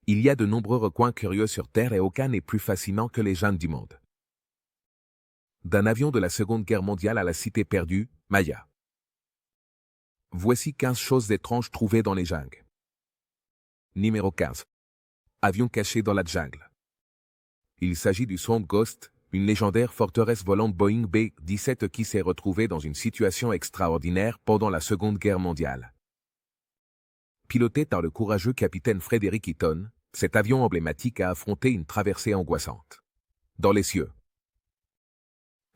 Il y a de nombreux recoins curieux sur Terre et aucun n'est plus fascinant que les jungles du monde. D'un avion de la Seconde Guerre mondiale à la cité perdue, Maya. Voici 15 choses étranges trouvées dans les jungles. Numéro 15. Avion caché dans la jungle. Il s'agit du Swamp Ghost, une légendaire forteresse volante Boeing B-17 qui s'est retrouvée dans une situation extraordinaire pendant la Seconde Guerre mondiale. Piloté par le courageux capitaine Frederick Eaton, cet avion emblématique a affronté une traversée angoissante. Dans les cieux.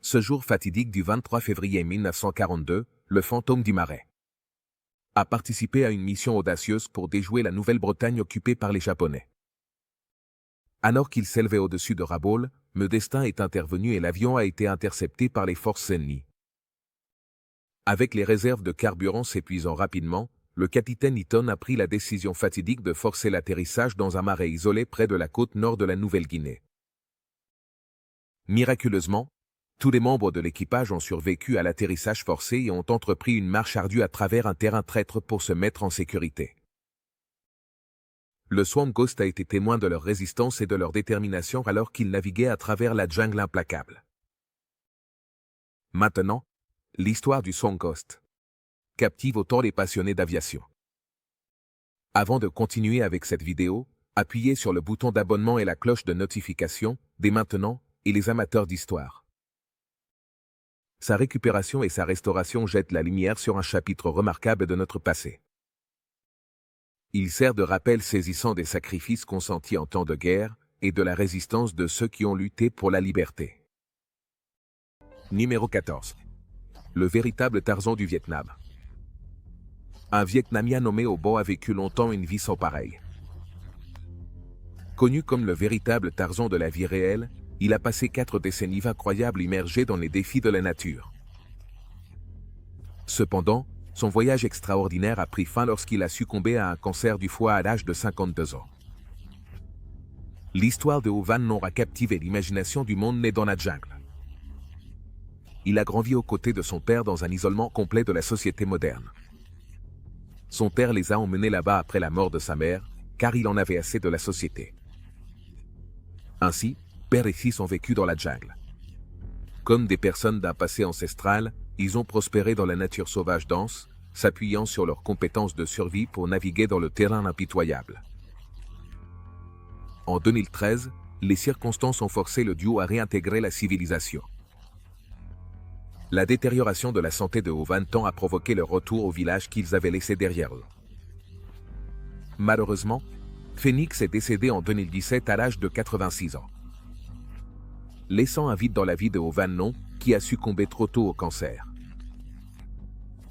Ce jour fatidique du 23 février 1942, le fantôme du Marais a participé à une mission audacieuse pour déjouer la Nouvelle-Bretagne occupée par les Japonais. Alors qu'il s'élevait au-dessus de Rabaul, le destin est intervenu et l'avion a été intercepté par les forces ennemies. Avec les réserves de carburant s'épuisant rapidement, le capitaine Eaton a pris la décision fatidique de forcer l'atterrissage dans un marais isolé près de la côte nord de la Nouvelle-Guinée. Miraculeusement, tous les membres de l'équipage ont survécu à l'atterrissage forcé et ont entrepris une marche ardue à travers un terrain traître pour se mettre en sécurité. Le Swamp Ghost a été témoin de leur résistance et de leur détermination alors qu'ils naviguaient à travers la jungle implacable. Maintenant, l'histoire du Swamp Ghost captive autant les passionnés d'aviation. Avant de continuer avec cette vidéo, appuyez sur le bouton d'abonnement et la cloche de notification, dès maintenant, et les amateurs d'histoire. Sa récupération et sa restauration jettent la lumière sur un chapitre remarquable de notre passé. Il sert de rappel saisissant des sacrifices consentis en temps de guerre et de la résistance de ceux qui ont lutté pour la liberté. Numéro 14. Le véritable Tarzan du Vietnam. Un Vietnamien nommé Ho Bo a vécu longtemps une vie sans pareille. Connu comme le véritable Tarzan de la vie réelle, il a passé 4 décennies incroyables immergé dans les défis de la nature. Cependant, son voyage extraordinaire a pris fin lorsqu'il a succombé à un cancer du foie à l'âge de 52 ans. L'histoire de Ho Van Non a captivé l'imagination du monde né dans la jungle. Il a grandi aux côtés de son père dans un isolement complet de la société moderne. Son père les a emmenés là-bas après la mort de sa mère, car il en avait assez de la société. Ainsi, père et fils ont vécu dans la jungle. Comme des personnes d'un passé ancestral, ils ont prospéré dans la nature sauvage dense, s'appuyant sur leurs compétences de survie pour naviguer dans le terrain impitoyable. En 2013, les circonstances ont forcé le duo à réintégrer la civilisation. La détérioration de la santé de Ho Van Non a provoqué leur retour au village qu'ils avaient laissé derrière eux. Malheureusement, Phoenix est décédé en 2017 à l'âge de 86 ans. Laissant un vide dans la vie de Ho Van Non, qui a succombé trop tôt au cancer.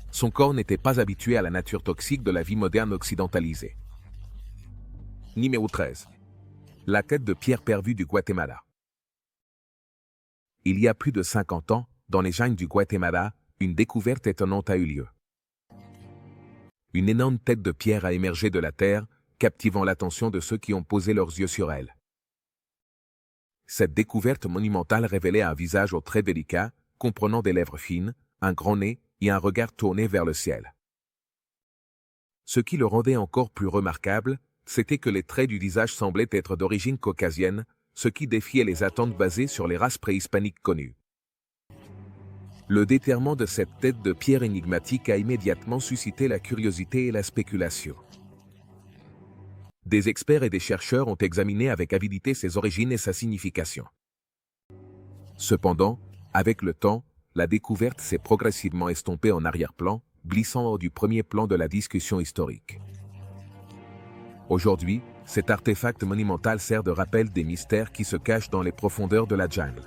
Son corps n'était pas habitué à la nature toxique de la vie moderne occidentalisée. Numéro 13. La tête de pierre perdue du Guatemala. Il y a plus de 50 ans, dans les jungles du Guatemala, une découverte étonnante a eu lieu. Une énorme tête de pierre a émergé de la terre, captivant l'attention de ceux qui ont posé leurs yeux sur elle. Cette découverte monumentale révélait un visage aux traits délicats, comprenant des lèvres fines, un grand nez et un regard tourné vers le ciel. Ce qui le rendait encore plus remarquable, c'était que les traits du visage semblaient être d'origine caucasienne, ce qui défiait les attentes basées sur les races préhispaniques connues. Le déterrement de cette tête de pierre énigmatique a immédiatement suscité la curiosité et la spéculation. Des experts et des chercheurs ont examiné avec avidité ses origines et sa signification. Cependant, avec le temps, la découverte s'est progressivement estompée en arrière-plan, glissant hors du premier plan de la discussion historique. Aujourd'hui, cet artefact monumental sert de rappel des mystères qui se cachent dans les profondeurs de la jungle.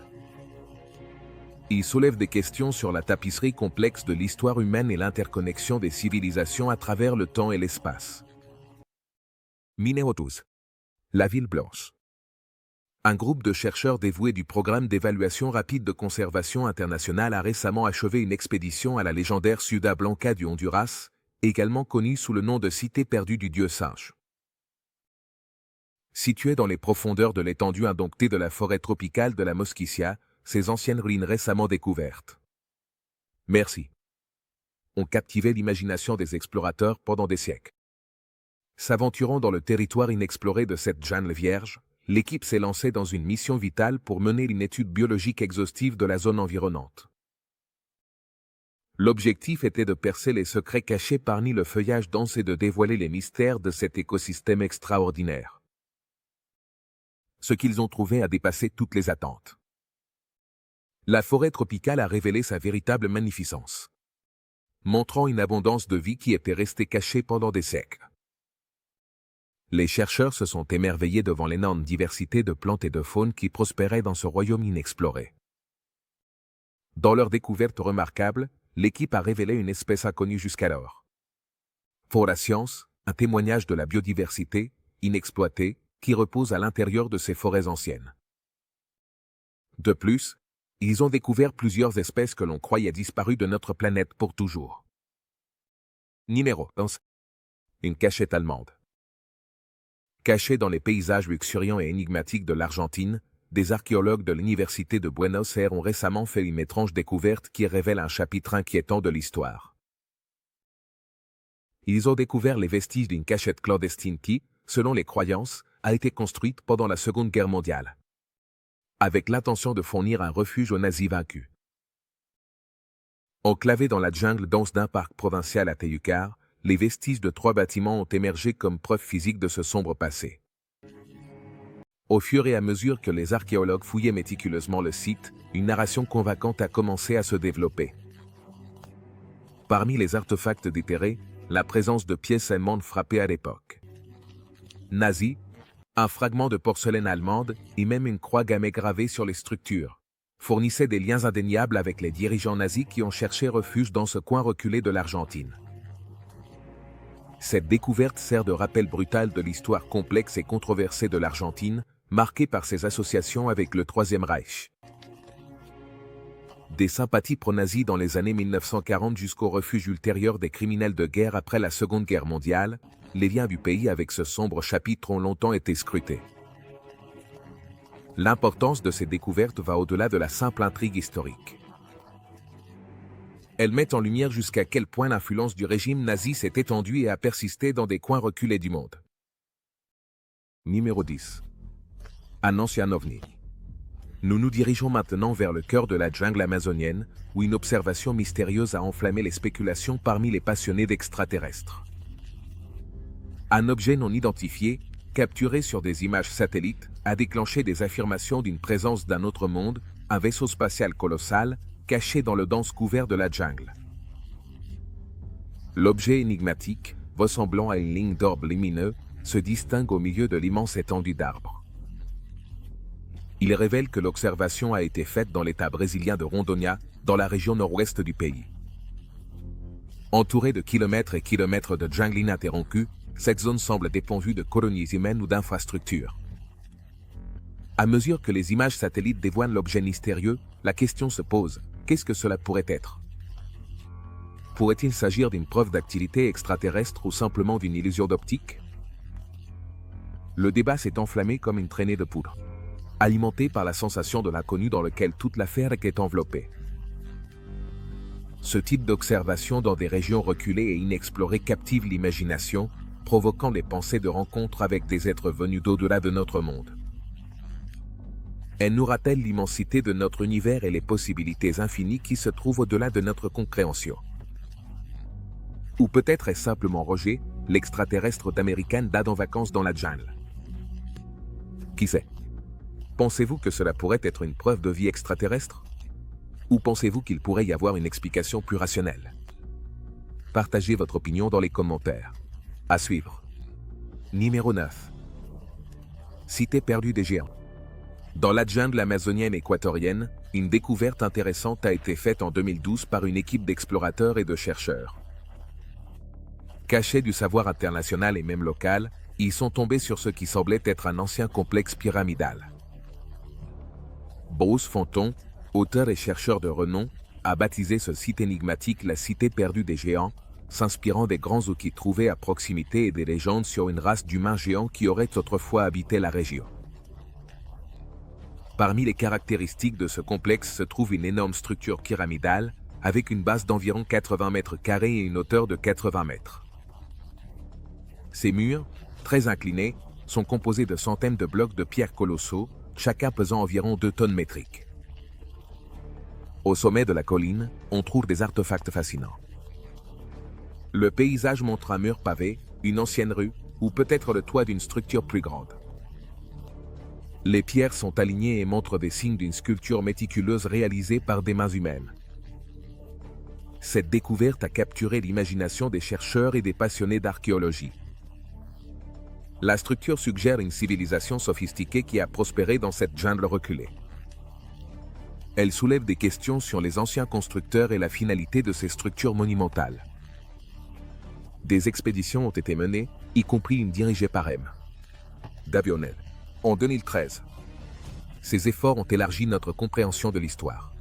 Il soulève des questions sur la tapisserie complexe de l'histoire humaine et l'interconnexion des civilisations à travers le temps et l'espace. Numéro 12. La ville blanche. Un groupe de chercheurs dévoués du programme d'évaluation rapide de conservation internationale a récemment achevé une expédition à la légendaire Ciudad Blanca du Honduras, également connue sous le nom de Cité perdue du Dieu singe. Située dans les profondeurs de l'étendue indomptée de la forêt tropicale de la Mosquitia, ces anciennes ruines récemment découvertes. Merci. Ont captivé l'imagination des explorateurs pendant des siècles. S'aventurant dans le territoire inexploré de cette jungle vierge, l'équipe s'est lancée dans une mission vitale pour mener une étude biologique exhaustive de la zone environnante. L'objectif était de percer les secrets cachés parmi le feuillage dense et de dévoiler les mystères de cet écosystème extraordinaire. Ce qu'ils ont trouvé a dépassé toutes les attentes. La forêt tropicale a révélé sa véritable magnificence, montrant une abondance de vie qui était restée cachée pendant des siècles. Les chercheurs se sont émerveillés devant l'énorme diversité de plantes et de faune qui prospérait dans ce royaume inexploré. Dans leur découverte remarquable, l'équipe a révélé une espèce inconnue jusqu'alors. Pour la science, un témoignage de la biodiversité, inexploitée, qui repose à l'intérieur de ces forêts anciennes. De plus, ils ont découvert plusieurs espèces que l'on croyait disparues de notre planète pour toujours. Numéro 11. Une cachette allemande. Cachée dans les paysages luxuriants et énigmatiques de l'Argentine, des archéologues de l'Université de Buenos Aires ont récemment fait une étrange découverte qui révèle un chapitre inquiétant de l'histoire. Ils ont découvert les vestiges d'une cachette clandestine qui, selon les croyances, a été construite pendant la Seconde Guerre mondiale, avec l'intention de fournir un refuge aux nazis vaincus. Enclavés dans la jungle dense d'un parc provincial à Teyucar, les vestiges de 3 bâtiments ont émergé comme preuve physique de ce sombre passé. Au fur et à mesure que les archéologues fouillaient méticuleusement le site, une narration convaincante a commencé à se développer. Parmi les artefacts déterrés, la présence de pièces allemandes frappées à l'époque nazie, un fragment de porcelaine allemande et même une croix gammée gravée sur les structures fournissaient des liens indéniables avec les dirigeants nazis qui ont cherché refuge dans ce coin reculé de l'Argentine. Cette découverte sert de rappel brutal de l'histoire complexe et controversée de l'Argentine, marquée par ses associations avec le Troisième Reich. Des sympathies pro-nazis dans les années 1940 jusqu'au refuge ultérieur des criminels de guerre après la Seconde Guerre mondiale, les liens du pays avec ce sombre chapitre ont longtemps été scrutés. L'importance de ces découvertes va au-delà de la simple intrigue historique. Elles mettent en lumière jusqu'à quel point l'influence du régime nazi s'est étendue et a persisté dans des coins reculés du monde. Numéro 10. Un ancien ovni. Nous nous dirigeons maintenant vers le cœur de la jungle amazonienne, où une observation mystérieuse a enflammé les spéculations parmi les passionnés d'extraterrestres. Un objet non identifié, capturé sur des images satellites, a déclenché des affirmations d'une présence d'un autre monde, un vaisseau spatial colossal, caché dans le dense couvert de la jungle. L'objet énigmatique, ressemblant à une ligne d'orbe lumineux, se distingue au milieu de l'immense étendue d'arbres. Il révèle que l'observation a été faite dans l'État brésilien de Rondônia, dans la région nord-ouest du pays. Entourée de kilomètres et kilomètres de jungle ininterrompue, cette zone semble dépourvue de colonies humaines ou d'infrastructures. À mesure que les images satellites dévoilent l'objet mystérieux, la question se pose, qu'est-ce que cela pourrait être? Pourrait-il s'agir d'une preuve d'activité extraterrestre ou simplement d'une illusion d'optique? Le débat s'est enflammé comme une traînée de poudre, alimenté par la sensation de l'inconnu dans lequel toute l'affaire est enveloppée. Ce type d'observation dans des régions reculées et inexplorées captive l'imagination, provoquant des pensées de rencontre avec des êtres venus d'au-delà de notre monde. Elle nous rappelle l'immensité de notre univers et les possibilités infinies qui se trouvent au-delà de notre compréhension. Ou peut-être est simplement Roger, l'extraterrestre d'American Dad en vacances dans la jungle. Qui sait? Pensez-vous que cela pourrait être une preuve de vie extraterrestre? Ou pensez-vous qu'il pourrait y avoir une explication plus rationnelle? Partagez votre opinion dans les commentaires. À suivre. Numéro 9. Cité perdue des géants. Dans la jungle amazonienne équatorienne, une découverte intéressante a été faite en 2012 par une équipe d'explorateurs et de chercheurs. Cachés du savoir international et même local, ils sont tombés sur ce qui semblait être un ancien complexe pyramidal. Bruce Fonton, auteur et chercheur de renom, a baptisé ce site énigmatique la Cité perdue des géants, s'inspirant des grands outils trouvés à proximité et des légendes sur une race d'humains géants qui auraient autrefois habité la région. Parmi les caractéristiques de ce complexe se trouve une énorme structure pyramidale, avec une base d'environ 80 mètres carrés et une hauteur de 80 mètres. Ces murs, très inclinés, sont composés de centaines de blocs de pierre colossaux, chacun pesant environ 2 tonnes métriques. Au sommet de la colline, on trouve des artefacts fascinants. Le paysage montre un mur pavé, une ancienne rue, ou peut-être le toit d'une structure plus grande. Les pierres sont alignées et montrent des signes d'une sculpture méticuleuse réalisée par des mains humaines. Cette découverte a capturé l'imagination des chercheurs et des passionnés d'archéologie. La structure suggère une civilisation sophistiquée qui a prospéré dans cette jungle reculée. Elle soulève des questions sur les anciens constructeurs et la finalité de ces structures monumentales. Des expéditions ont été menées, y compris une dirigée par M. Davionel, en 2013. Ces efforts ont élargi notre compréhension de l'histoire.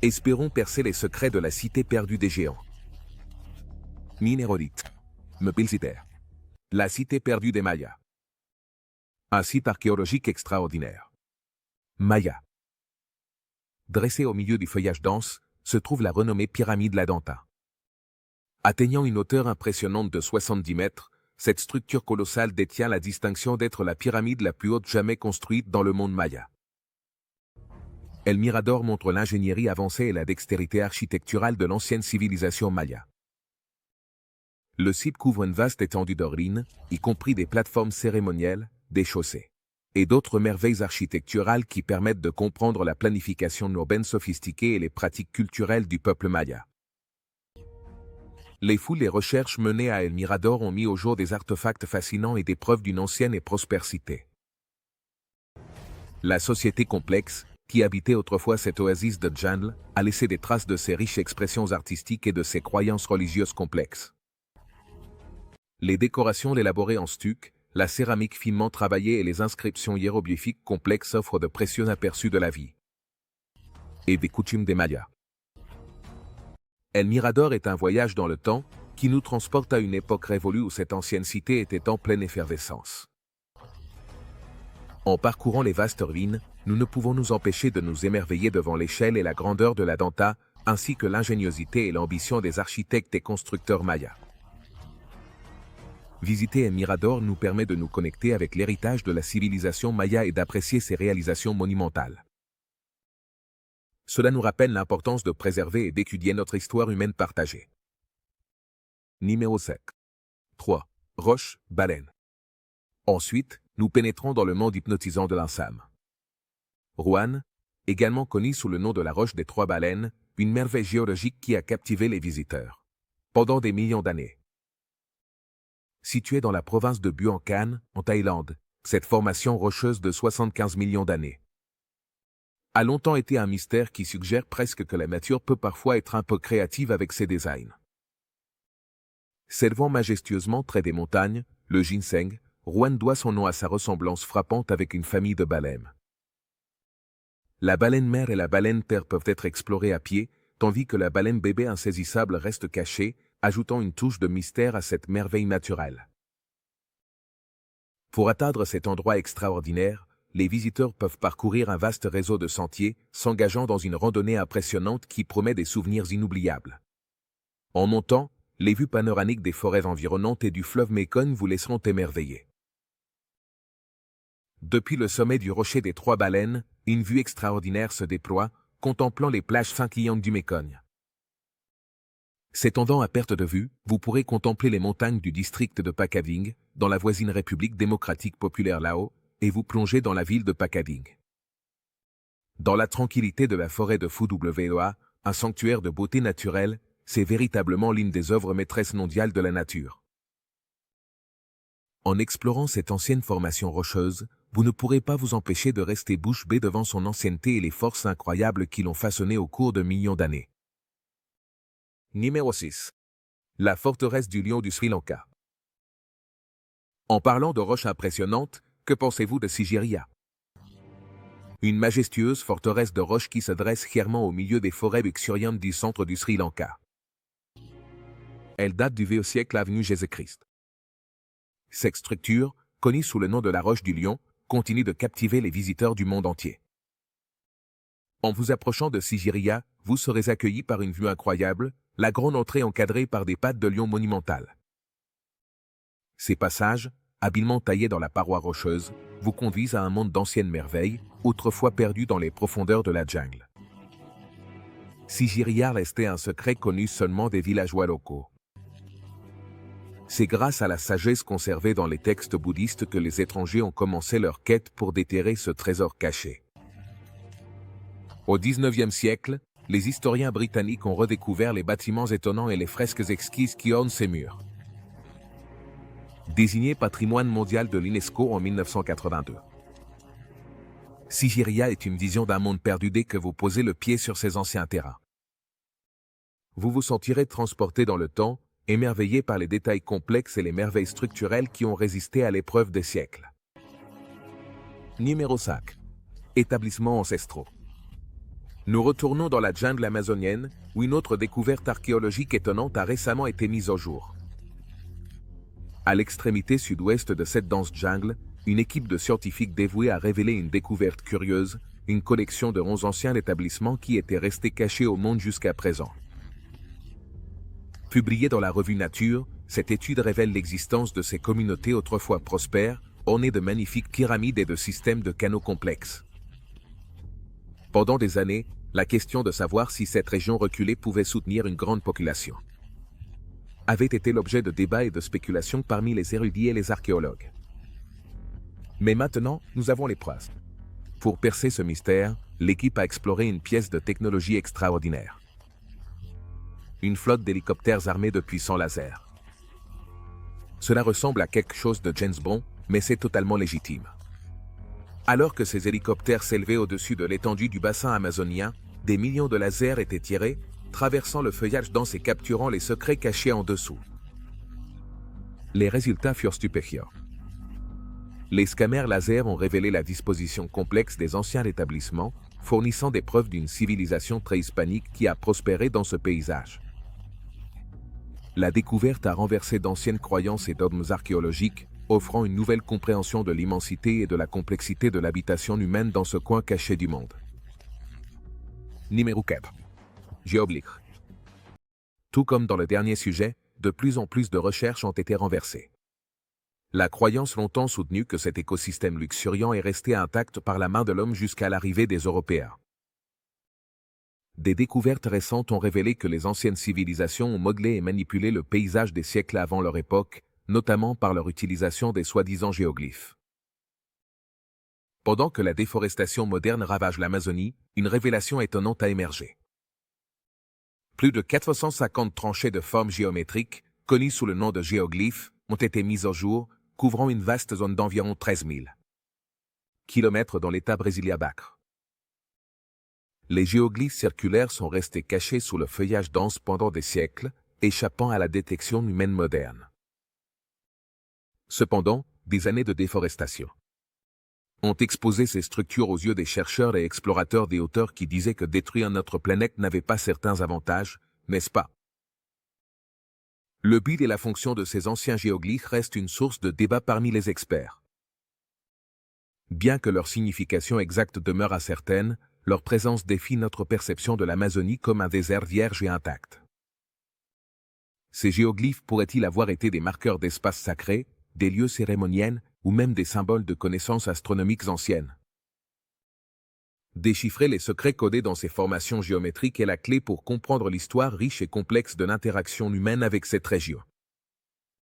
Espérons percer les secrets de la cité perdue des géants. Minérolite. Mebilsiter. La cité perdue des Mayas. Un site archéologique extraordinaire. Maya. Dressée au milieu du feuillage dense, se trouve la renommée pyramide La Danta. Atteignant une hauteur impressionnante de 70 mètres, cette structure colossale détient la distinction d'être la pyramide la plus haute jamais construite dans le monde maya. El Mirador montre l'ingénierie avancée et la dextérité architecturale de l'ancienne civilisation maya. Le site couvre une vaste étendue de ruines, y compris des plateformes cérémonielles, des chaussées, et d'autres merveilles architecturales qui permettent de comprendre la planification urbaine sophistiquée et les pratiques culturelles du peuple maya. Les fouilles et recherches menées à El Mirador ont mis au jour des artefacts fascinants et des preuves d'une ancienne et prospère cité. La société complexe, qui habitait autrefois cette oasis de jungle, a laissé des traces de ses riches expressions artistiques et de ses croyances religieuses complexes. Les décorations élaborées en stuc, la céramique finement travaillée et les inscriptions hiéroglyphiques complexes offrent de précieux aperçus de la vie et des coutumes des Mayas. El Mirador est un voyage dans le temps qui nous transporte à une époque révolue où cette ancienne cité était en pleine effervescence. En parcourant les vastes ruines, nous ne pouvons nous empêcher de nous émerveiller devant l'échelle et la grandeur de la Danta, ainsi que l'ingéniosité et l'ambition des architectes et constructeurs mayas. Visiter El Mirador nous permet de nous connecter avec l'héritage de la civilisation maya et d'apprécier ses réalisations monumentales. Cela nous rappelle l'importance de préserver et d'étudier notre histoire humaine partagée. Numéro 7. 3. Roche, baleine. Ensuite, nous pénétrons dans le monde hypnotisant de l'Insam. Roanne, également connue sous le nom de la roche des trois baleines, une merveille géologique qui a captivé les visiteurs pendant des millions d'années. Située dans la province de Buangkan, en Thaïlande, cette formation rocheuse de 75 millions d'années a longtemps été un mystère qui suggère presque que la nature peut parfois être un peu créative avec ses designs. S'élevant majestueusement près des montagnes, le ginseng, Roanne doit son nom à sa ressemblance frappante avec une famille de baleines. La baleine mère et la baleine père peuvent être explorées à pied, tandis que la baleine bébé insaisissable reste cachée, ajoutant une touche de mystère à cette merveille naturelle. Pour atteindre cet endroit extraordinaire, les visiteurs peuvent parcourir un vaste réseau de sentiers, s'engageant dans une randonnée impressionnante qui promet des souvenirs inoubliables. En montant, les vues panoramiques des forêts environnantes et du fleuve Mekong vous laisseront émerveiller. Depuis le sommet du rocher des Trois Baleines, une vue extraordinaire se déploie, contemplant les plages scintillantes du Mekong. S'étendant à perte de vue, vous pourrez contempler les montagnes du district de Pakading, dans la voisine République démocratique populaire Lao, et vous plonger dans la ville de Pakading. Dans la tranquillité de la forêt de Phu-Wa, un sanctuaire de beauté naturelle, c'est véritablement l'une des œuvres maîtresses mondiales de la nature. En explorant cette ancienne formation rocheuse, vous ne pourrez pas vous empêcher de rester bouche bée devant son ancienneté et les forces incroyables qui l'ont façonnée au cours de millions d'années. Numéro 6. La forteresse du lion du Sri Lanka. En parlant de roches impressionnantes, que pensez-vous de Sigiriya? Une majestueuse forteresse de roches qui se dresse fièrement au milieu des forêts luxuriantes du centre du Sri Lanka. Elle date du VIe siècle avant Jésus-Christ. Cette structure, connue sous le nom de la roche du lion, continue de captiver les visiteurs du monde entier. En vous approchant de Sigiriya, vous serez accueilli par une vue incroyable, la grande entrée encadrée par des pattes de lion monumentales. Ces passages, habilement taillés dans la paroi rocheuse, vous conduisent à un monde d'anciennes merveilles, autrefois perdues dans les profondeurs de la jungle. Sigiriya restait un secret connu seulement des villageois locaux. C'est grâce à la sagesse conservée dans les textes bouddhistes que les étrangers ont commencé leur quête pour déterrer ce trésor caché. Au XIXe siècle, les historiens britanniques ont redécouvert les bâtiments étonnants et les fresques exquises qui ornent ces murs. Désigné patrimoine mondial de l'UNESCO en 1982. Sigiriya est une vision d'un monde perdu dès que vous posez le pied sur ces anciens terrains. Vous vous sentirez transporté dans le temps, émerveillé par les détails complexes et les merveilles structurelles qui ont résisté à l'épreuve des siècles. Numéro 5. Établissements ancestraux. Nous retournons dans la jungle amazonienne, où une autre découverte archéologique étonnante a récemment été mise au jour. À l'extrémité sud-ouest de cette dense jungle, une équipe de scientifiques dévoués a révélé une découverte curieuse, une collection de 11 anciens établissements qui étaient restés cachés au monde jusqu'à présent. Publiée dans la revue Nature, cette étude révèle l'existence de ces communautés autrefois prospères, ornées de magnifiques pyramides et de systèmes de canaux complexes. Pendant des années, la question de savoir si cette région reculée pouvait soutenir une grande population avait été l'objet de débats et de spéculations parmi les érudits et les archéologues. Mais maintenant, nous avons les preuves. Pour percer ce mystère, l'équipe a exploré une pièce de technologie extraordinaire. Une flotte d'hélicoptères armés de puissants lasers. Cela ressemble à quelque chose de James Bond, mais c'est totalement légitime. Alors que ces hélicoptères s'élevaient au-dessus de l'étendue du bassin amazonien, des millions de lasers étaient tirés, traversant le feuillage dense et capturant les secrets cachés en dessous. Les résultats furent stupéfiants. Les scanners laser ont révélé la disposition complexe des anciens établissements, fournissant des preuves d'une civilisation préhispanique qui a prospéré dans ce paysage. La découverte a renversé d'anciennes croyances et dogmes archéologiques, offrant une nouvelle compréhension de l'immensité et de la complexité de l'habitation humaine dans ce coin caché du monde. Numéro 4. Géoglyphes. Tout comme dans le dernier sujet, de plus en plus de recherches ont été renversées. La croyance longtemps soutenue que cet écosystème luxuriant est resté intact par la main de l'homme jusqu'à l'arrivée des Européens. Des découvertes récentes ont révélé que les anciennes civilisations ont modelé et manipulé le paysage des siècles avant leur époque, notamment par leur utilisation des soi-disant géoglyphes. Pendant que la déforestation moderne ravage l'Amazonie, une révélation étonnante a émergé. Plus de 450 tranchées de formes géométriques, connues sous le nom de géoglyphes, ont été mises au jour, couvrant une vaste zone d'environ 13 000 km dans l'état brésilien Bacre. Les géoglyphes circulaires sont restés cachés sous le feuillage dense pendant des siècles, échappant à la détection humaine moderne. Cependant, des années de déforestation ont exposé ces structures aux yeux des chercheurs et explorateurs des hauteurs qui disaient que détruire notre planète n'avait pas certains avantages, n'est-ce pas? Le but et la fonction de ces anciens géoglyphes restent une source de débat parmi les experts. Bien que leur signification exacte demeure incertaine, leur présence défie notre perception de l'Amazonie comme un désert vierge et intact. Ces géoglyphes pourraient-ils avoir été des marqueurs d'espaces sacrés, des lieux cérémoniels, ou même des symboles de connaissances astronomiques anciennes? Déchiffrer les secrets codés dans ces formations géométriques est la clé pour comprendre l'histoire riche et complexe de l'interaction humaine avec cette région.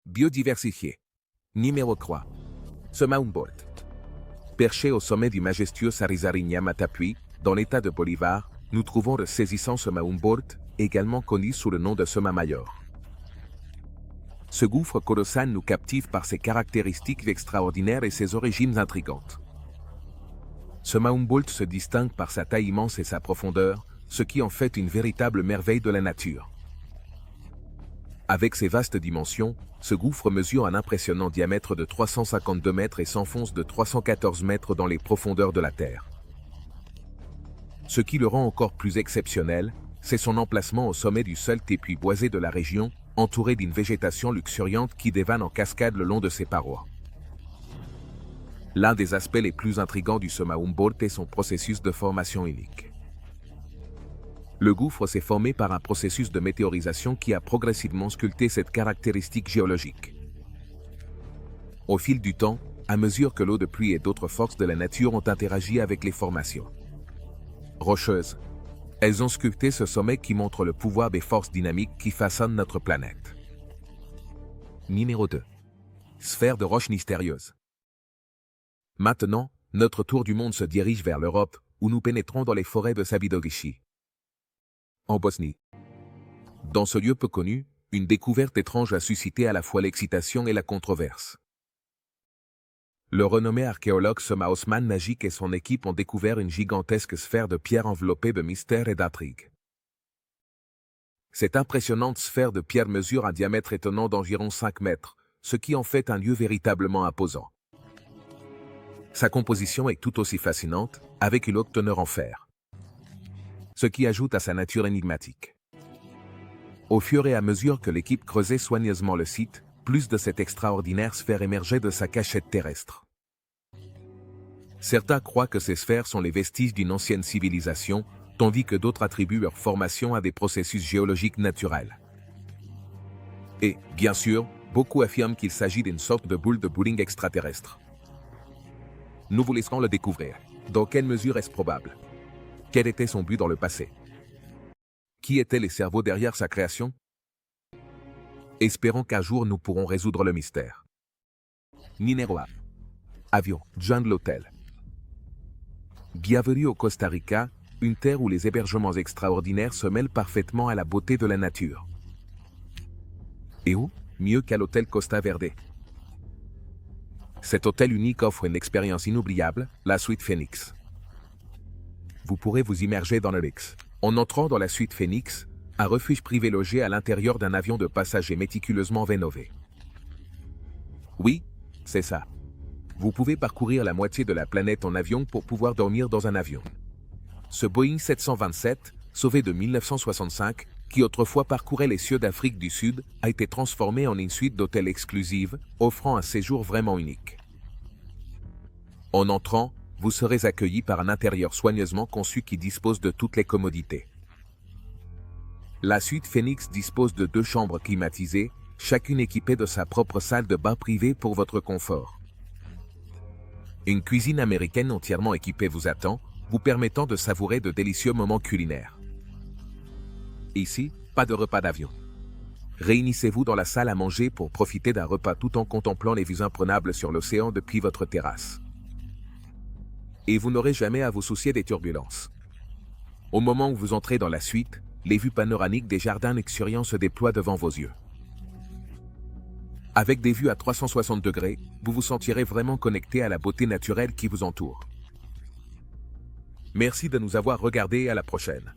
Biodiversifié. Numéro 3. Soma Humboldt. Perché au sommet du majestueux Sarisariña Matapuí, dans l'état de Bolivar, nous trouvons le saisissant Soma Humboldt, également connu sous le nom de Soma Mayor. Ce gouffre colossal nous captive par ses caractéristiques extraordinaires et ses origines intrigantes. Soma Humboldt se distingue par sa taille immense et sa profondeur, ce qui en fait une véritable merveille de la nature. Avec ses vastes dimensions, ce gouffre mesure un impressionnant diamètre de 352 mètres et s'enfonce de 314 mètres dans les profondeurs de la Terre. Ce qui le rend encore plus exceptionnel, c'est son emplacement au sommet du seul épuis boisé de la région, entouré d'une végétation luxuriante qui dévane en cascade le long de ses parois. L'un des aspects les plus intrigants du Soma Humboldt est son processus de formation unique. Le gouffre s'est formé par un processus de météorisation qui a progressivement sculpté cette caractéristique géologique. Au fil du temps, à mesure que l'eau de pluie et d'autres forces de la nature ont interagi avec les formations rocheuses, elles ont sculpté ce sommet qui montre le pouvoir des forces dynamiques qui façonnent notre planète. Numéro 2. Sphère de roches mystérieuses. Maintenant, notre tour du monde se dirige vers l'Europe, où nous pénétrons dans les forêts de Sabidogishi, en Bosnie. Dans ce lieu peu connu, une découverte étrange a suscité à la fois l'excitation et la controverse. Le renommé archéologue Soma Osman Najik et son équipe ont découvert une gigantesque sphère de pierre enveloppée de mystère et d'intrigue. Cette impressionnante sphère de pierre mesure un diamètre étonnant d'environ 5 mètres, ce qui en fait un lieu véritablement imposant. Sa composition est tout aussi fascinante, avec une haute teneur en fer, ce qui ajoute à sa nature énigmatique. Au fur et à mesure que l'équipe creusait soigneusement le site, plus de cette extraordinaire sphère émergeait de sa cachette terrestre. Certains croient que ces sphères sont les vestiges d'une ancienne civilisation, tandis que d'autres attribuent leur formation à des processus géologiques naturels. Et, bien sûr, beaucoup affirment qu'il s'agit d'une sorte de boule de bowling extraterrestre. Nous vous laisserons le découvrir. Dans quelle mesure est-ce probable? Quel était son but dans le passé? Qui étaient les cerveaux derrière sa création? Espérons qu'un jour nous pourrons résoudre le mystère. Numéro 1. Avion, jungle hôtel. Bienvenue au Costa Rica, une terre où les hébergements extraordinaires se mêlent parfaitement à la beauté de la nature. Et où? Mieux qu'à l'hôtel Costa Verde. Cet hôtel unique offre une expérience inoubliable, la suite Phoenix. Vous pourrez vous immerger dans le luxe. En entrant dans la suite Phoenix, un refuge privé logé à l'intérieur d'un avion de passagers méticuleusement rénové. Oui, c'est ça. Vous pouvez parcourir la moitié de la planète en avion pour pouvoir dormir dans un avion. Ce Boeing 727, sauvé de 1965, qui autrefois parcourait les cieux d'Afrique du Sud, a été transformé en une suite d'hôtels exclusives, offrant un séjour vraiment unique. En entrant, vous serez accueilli par un intérieur soigneusement conçu qui dispose de toutes les commodités. La suite Phoenix dispose de 2 chambres climatisées, chacune équipée de sa propre salle de bain privée pour votre confort. Une cuisine américaine entièrement équipée vous attend, vous permettant de savourer de délicieux moments culinaires. Ici, pas de repas d'avion. Réunissez-vous dans la salle à manger pour profiter d'un repas tout en contemplant les vues imprenables sur l'océan depuis votre terrasse. Et vous n'aurez jamais à vous soucier des turbulences. Au moment où vous entrez dans la suite, les vues panoramiques des jardins luxuriants se déploient devant vos yeux. Avec des vues à 360 degrés, vous vous sentirez vraiment connecté à la beauté naturelle qui vous entoure. Merci de nous avoir regardés et à la prochaine.